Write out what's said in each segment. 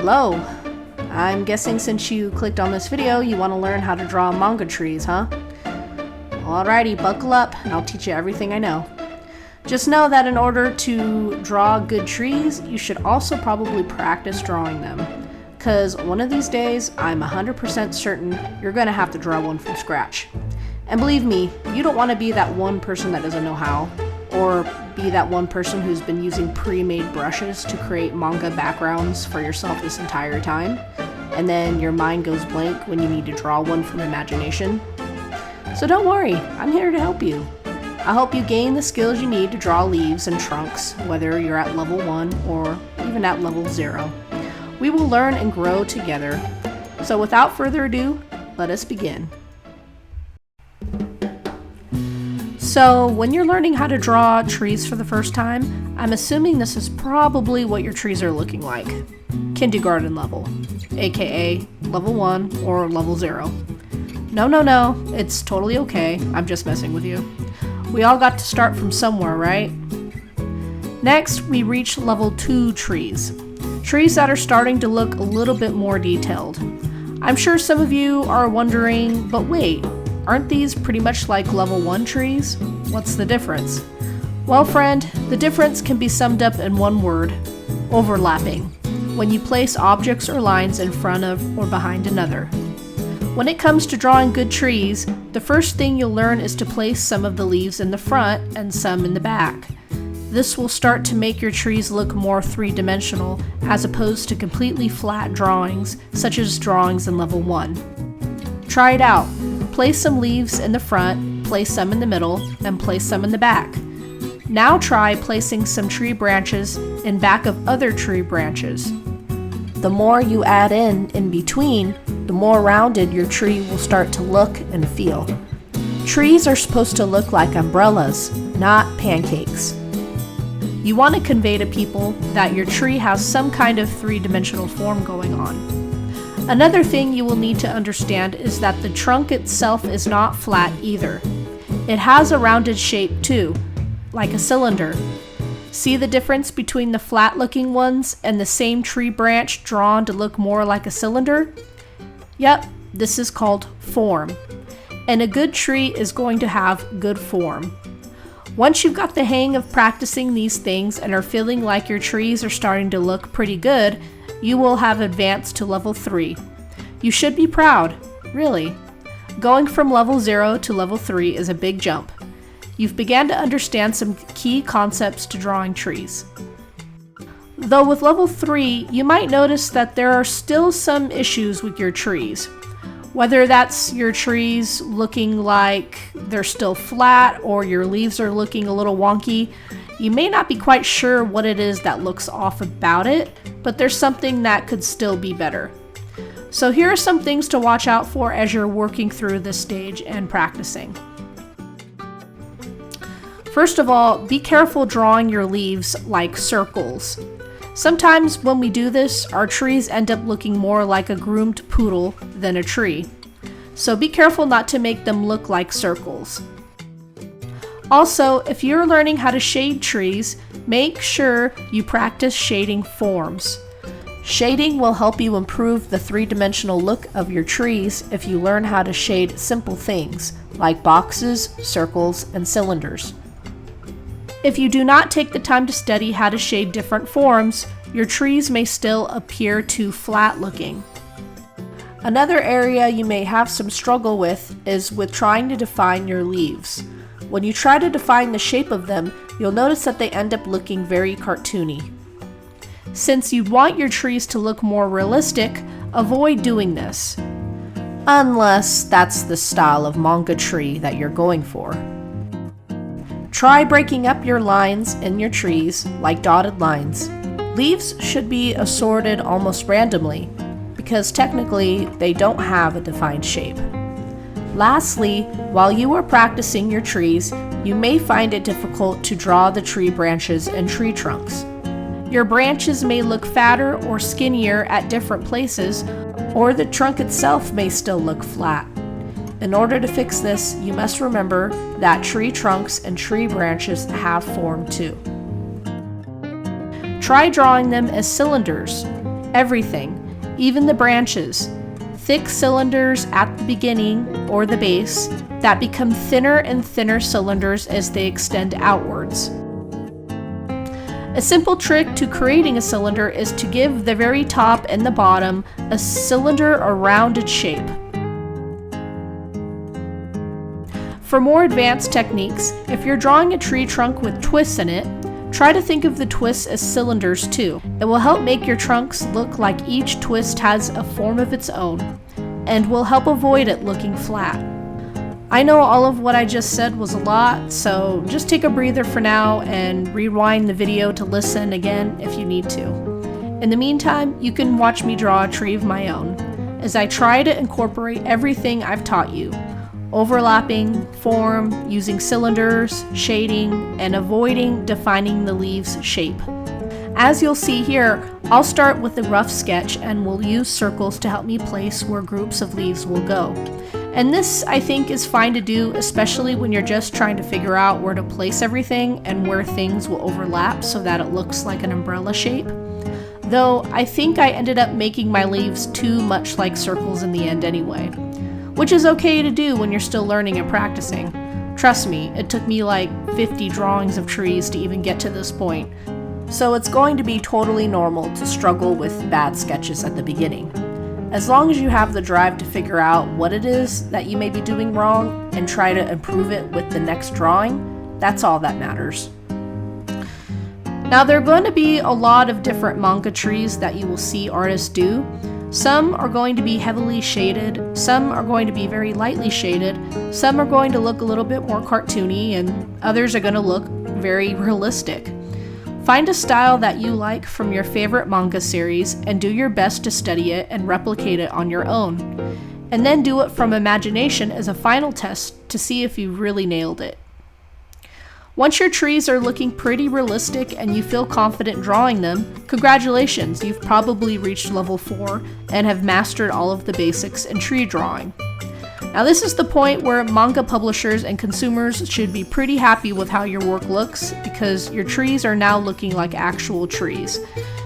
Hello! I'm guessing since you clicked on this video, you want to learn how to draw manga trees, huh? Alrighty, buckle up and I'll teach you everything I know. Just know that in order to draw good trees, you should also probably practice drawing them. Because one of these days, I'm 100% certain you're going to have to draw one from scratch. And believe me, you don't want to be that one person that doesn't know how, or be that one person who's been using pre-made brushes to create manga backgrounds for yourself this entire time, and then your mind goes blank when you need to draw one from imagination. So don't worry, I'm here to help you. I'll help you gain the skills you need to draw leaves and trunks, whether you're at level 1 or even at level 0. We will learn and grow together. So without further ado, let us begin. So when you're learning how to draw trees for the first time, I'm assuming this is probably what your trees are looking like. Kindergarten level, aka level 1 or level 0. No, it's totally okay. I'm just messing with you. We all got to start from somewhere, right? Next, we reach level 2 trees. Trees that are starting to look a little bit more detailed. I'm sure some of you are wondering, but wait, aren't these pretty much like level 1 trees? What's the difference? Well, friend, the difference can be summed up in one word: overlapping, when you place objects or lines in front of or behind another. When it comes to drawing good trees, the first thing you'll learn is to place some of the leaves in the front and some in the back. This will start to make your trees look more three-dimensional as opposed to completely flat drawings, such as drawings in level 1. Try it out. Place some leaves in the front, place some in the middle, and place some in the back. Now try placing some tree branches in back of other tree branches. The more you add in between, the more rounded your tree will start to look and feel. Trees are supposed to look like umbrellas, not pancakes. You want to convey to people that your tree has some kind of three-dimensional form going on. Another thing you will need to understand is that the trunk itself is not flat either. It has a rounded shape too, like a cylinder. See the difference between the flat-looking ones and the same tree branch drawn to look more like a cylinder? Yep, this is called form. And a good tree is going to have good form. Once you've got the hang of practicing these things and are feeling like your trees are starting to look pretty good, you will have advanced to level 3. You should be proud, really. Going from level 0 to level 3 is a big jump. You've begun to understand some key concepts to drawing trees. Though with level 3, you might notice that there are still some issues with your trees. Whether that's your trees looking like they're still flat or your leaves are looking a little wonky, you may not be quite sure what it is that looks off about it, but there's something that could still be better. So here are some things to watch out for as you're working through this stage and practicing. First of all, be careful drawing your leaves like circles. Sometimes when we do this, our trees end up looking more like a groomed poodle than a tree. So be careful not to make them look like circles. Also, if you're learning how to shade trees, make sure you practice shading forms. Shading will help you improve the three-dimensional look of your trees if you learn how to shade simple things like boxes, circles, and cylinders. If you do not take the time to study how to shade different forms, your trees may still appear too flat looking. Another area you may have some struggle with is with trying to define your leaves. When you try to define the shape of them, you'll notice that they end up looking very cartoony. Since you want your trees to look more realistic, avoid doing this. Unless that's the style of manga tree that you're going for. Try breaking up your lines in your trees like dotted lines. Leaves should be assorted almost randomly, because technically they don't have a defined shape. Lastly, while you are practicing your trees, you may find it difficult to draw the tree branches and tree trunks. Your branches may look fatter or skinnier at different places, or the trunk itself may still look flat. In order to fix this, you must remember that tree trunks and tree branches have form too. Try drawing them as cylinders. Everything, even the branches. Thick cylinders at the beginning, or the base, that become thinner and thinner cylinders as they extend outwards. A simple trick to creating a cylinder is to give the very top and the bottom a cylinder or rounded shape. For more advanced techniques, if you're drawing a tree trunk with twists in it, try to think of the twists as cylinders too. It will help make your trunks look like each twist has a form of its own, and will help avoid it looking flat. I know all of what I just said was a lot, so just take a breather for now and rewind the video to listen again if you need to. In the meantime, you can watch me draw a tree of my own, as I try to incorporate everything I've taught you. Overlapping, form, using cylinders, shading, and avoiding defining the leaves' shape. As you'll see here, I'll start with a rough sketch and will use circles to help me place where groups of leaves will go. And this, I think, is fine to do, especially when you're just trying to figure out where to place everything and where things will overlap so that it looks like an umbrella shape. Though, I think I ended up making my leaves too much like circles in the end anyway. Which is okay to do when you're still learning and practicing. Trust me, it took me like 50 drawings of trees to even get to this point. So it's going to be totally normal to struggle with bad sketches at the beginning. As long as you have the drive to figure out what it is that you may be doing wrong and try to improve it with the next drawing, that's all that matters. Now there are going to be a lot of different manga trees that you will see artists do. Some are going to be heavily shaded, some are going to be very lightly shaded, some are going to look a little bit more cartoony, and others are going to look very realistic. Find a style that you like from your favorite manga series and do your best to study it and replicate it on your own. And then do it from imagination as a final test to see if you really nailed it. Once your trees are looking pretty realistic and you feel confident drawing them, congratulations, you've probably reached level 4 and have mastered all of the basics in tree drawing. Now this is the point where manga publishers and consumers should be pretty happy with how your work looks, because your trees are now looking like actual trees.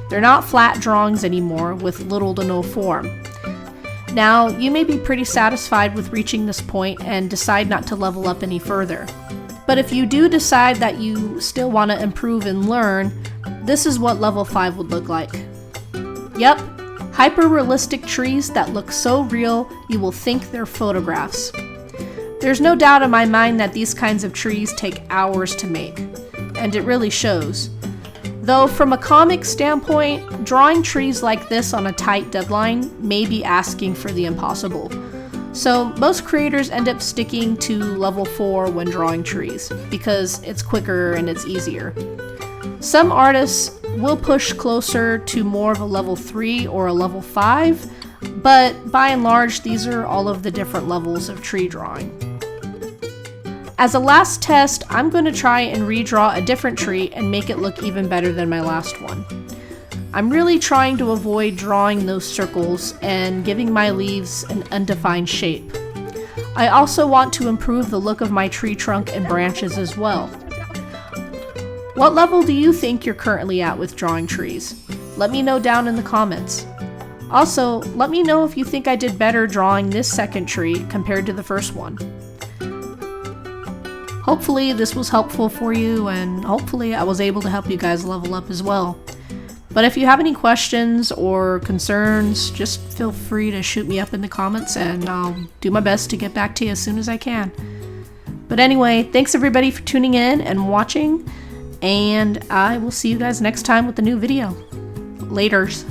They're not flat drawings anymore with little to no form. Now, you may be pretty satisfied with reaching this point and decide not to level up any further. But if you do decide that you still want to improve and learn, this is what level 5 would look like. Yep. Hyper-realistic trees that look so real you will think they're photographs. There's no doubt in my mind that these kinds of trees take hours to make, and it really shows. Though from a comic standpoint, drawing trees like this on a tight deadline may be asking for the impossible. So most creators end up sticking to level 4 when drawing trees, because it's quicker and it's easier. Some artists will push closer to more of a level 3 or a level 5, but by and large, these are all of the different levels of tree drawing. As a last test, I'm going to try and redraw a different tree and make it look even better than my last one. I'm really trying to avoid drawing those circles and giving my leaves an undefined shape. I also want to improve the look of my tree trunk and branches as well. What level do you think you're currently at with drawing trees? Let me know down in the comments. Also, let me know if you think I did better drawing this second tree compared to the first one. Hopefully this was helpful for you, and hopefully I was able to help you guys level up as well. But if you have any questions or concerns, just feel free to shoot me up in the comments and I'll do my best to get back to you as soon as I can. But anyway, thanks everybody for tuning in and watching, and I will see you guys next time with a new video. Laters.